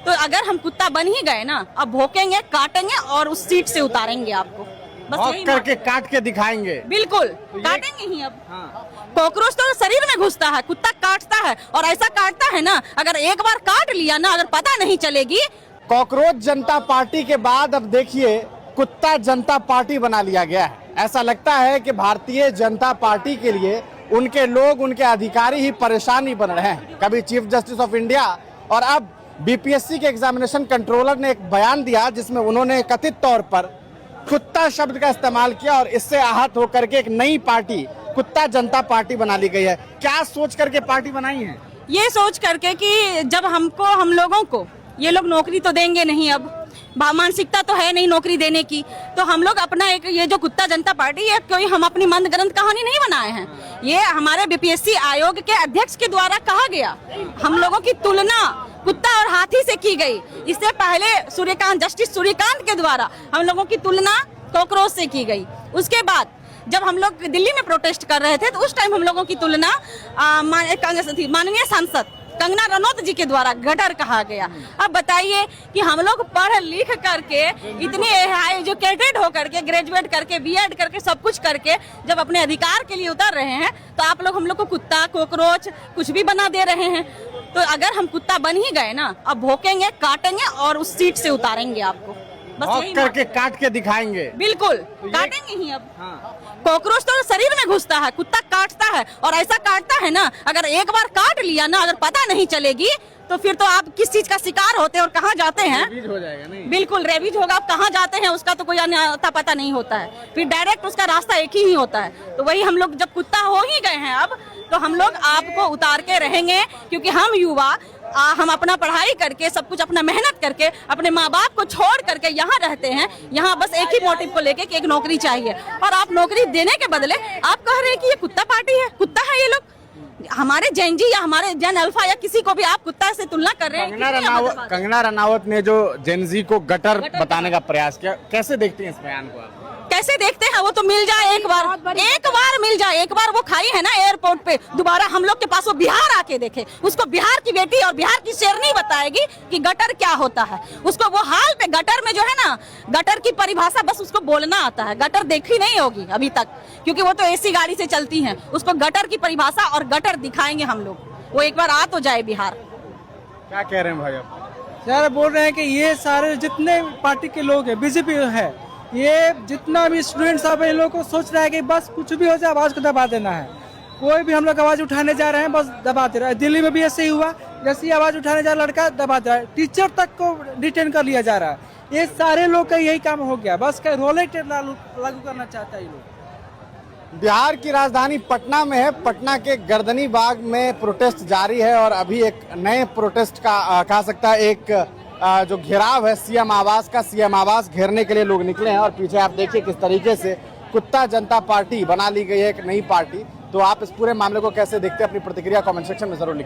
तो अगर हम कुत्ता बन ही गए ना, अब भौंकेंगे, काटेंगे और उस सीट से उतारेंगे आपको। बस भौंक यही करके काट के दिखाएंगे। बिल्कुल काटेंगे ही। अब कॉकरोच तो शरीर में घुसता है, कुत्ता काटता है और ऐसा काटता है ना, अगर एक बार काट लिया ना, अगर पता नहीं चलेगी। कॉकरोच जनता पार्टी के बाद अब देखिए कुत्ता जनता पार्टी बना लिया गया है। ऐसा लगता है कि भारतीय जनता पार्टी के लिए उनके लोग, उनके अधिकारी ही परेशानी बन रहे हैं। कभी चीफ जस्टिस ऑफ इंडिया और अब बीपीएससी के एग्जामिनेशन कंट्रोलर ने एक बयान दिया जिसमें उन्होंने कथित तौर पर कुत्ता शब्द का इस्तेमाल किया और इससे आहत होकर के एक नई पार्टी कुत्ता जनता पार्टी बना ली गई है। क्या सोच करके पार्टी बनाई है? ये सोच करके कि जब हम लोगों को ये लोग नौकरी तो देंगे नहीं, अब मानसिकता तो है नहीं नौकरी देने की, तो हम लोग अपना एक ये जो कुत्ता जनता पार्टी है, कोई हम अपनी मंद ग्रंथ कहानी नहीं बनाए हैं। ये हमारे बीपीएससी आयोग के अध्यक्ष के द्वारा कहा गया। हम लोगों की तुलना कुत्ता और हाथी से की गई। इससे पहले जस्टिस सूर्यकांत के द्वारा हम लोगों की तुलना कॉकरोच से की गई। उसके बाद जब हम लोग दिल्ली में प्रोटेस्ट कर रहे थे तो उस टाइम हम लोगों की तुलना माननीय सांसद कंगना रनौत जी के द्वारा गटर कहा गया। अब बताइए कि हम लोग पढ़ लिख करके इतने एजुकेटेड होकर के, ग्रेजुएट करके, बीएड करके, सब कुछ करके जब अपने अधिकार के लिए उतर रहे हैं तो आप लोग हम लोग को कुत्ता, कॉकरोच कुछ भी बना दे रहे हैं। तो अगर हम कुत्ता बन ही गए ना, अब भौंकेंगे, काटेंगे और उस सीट से उतारेंगे आपको। बस भौंक यही करके काट के दिखाएंगे। बिल्कुल काटेंगे ही। अब कॉकरोच तो शरीर में घुसता है, कुत्ता काटता है और ऐसा काटता है ना, अगर एक बार काट लिया ना, अगर पता नहीं चलेगी तो फिर तो आप किस चीज का शिकार होते हैं और कहाँ जाते हैं। रेबीज हो जाएगा नहीं? बिल्कुल रेबीज होगा। आप कहाँ जाते हैं उसका तो कोई अता पता नहीं होता है, फिर डायरेक्ट उसका रास्ता एक ही होता है। तो वही हम लोग जब कुत्ता हो ही गए हैं अब, तो हम लोग आपको उतार के रहेंगे, क्योंकि हम युवा हम अपना पढ़ाई करके, सब कुछ अपना मेहनत करके, अपने माँ बाप को छोड़ करके यहाँ रहते हैं। यहाँ बस एक ही मोटिव को लेके कि एक नौकरी चाहिए, और आप नौकरी देने के बदले आप कह रहे हैं कि ये कुत्ता पार्टी है, कुत्ता है ये लोग। हमारे जैन जी या हमारे जैन अल्फा या किसी को भी आप कुत्ता से तुलना कर रहे हैं। कंगना रनावत ने जो जेनजी को गटर बताने का प्रयास किया, कैसे देखते हैं इस बयान को आप? कैसे देखते हैं? वो तो मिल जाए एक बार मिल जाए। एक बार वो खाई है ना एयरपोर्ट पे, दोबारा हम लोग के पास वो बिहार आके देखे, उसको बिहार की बेटी और बिहार की शेरनी बताएगी कि गटर क्या होता है। उसको वो हाल पे गटर में जो है ना, गटर की परिभाषा बस उसको बोलना आता है, गटर देखी नहीं होगी अभी तक, क्योंकि वो तो एसी गाड़ी से चलती हैं। उसको गटर की परिभाषा और गटर दिखाएंगे हम लोग, वो एक बार आ तो जाए बिहार। क्या कह रहे हैं भाई आप? यार बोल रहे हैं कि ये सारे जितने पार्टी के लोग हैं, बीजेपी है, ये जितना भी स्टूडेंट्स सब इन लोगों को सोच रहा है कि बस कुछ भी हो जाए आवाज को दबा देना है। कोई भी हम लोग आवाज उठाने जा रहे हैं बस दबा दे रहा है। दिल्ली में भी ऐसे ही हुआ, जैसे ही आवाज उठाने जा लड़का दबा दे रहा है, टीचर तक को डिटेन कर लिया जा रहा है। ये सारे लोग का यही काम हो गया, बस रोलेट लागू करना चाहता है ये लोग। बिहार की राजधानी पटना में है। पटना के गर्दनी बाग में प्रोटेस्ट जारी है और अभी एक नए प्रोटेस्ट का कहा सकता है एक जो घेराव है सीएम आवास का, सीएम आवास घेरने के लिए लोग निकले हैं। और पीछे आप देखिए किस तरीके से कुत्ता जनता पार्टी बना ली गई है, एक नई पार्टी। तो आप इस पूरे मामले को कैसे देखते हैं? अपनी प्रतिक्रिया कमेंट सेक्शन में जरूर लिखिए।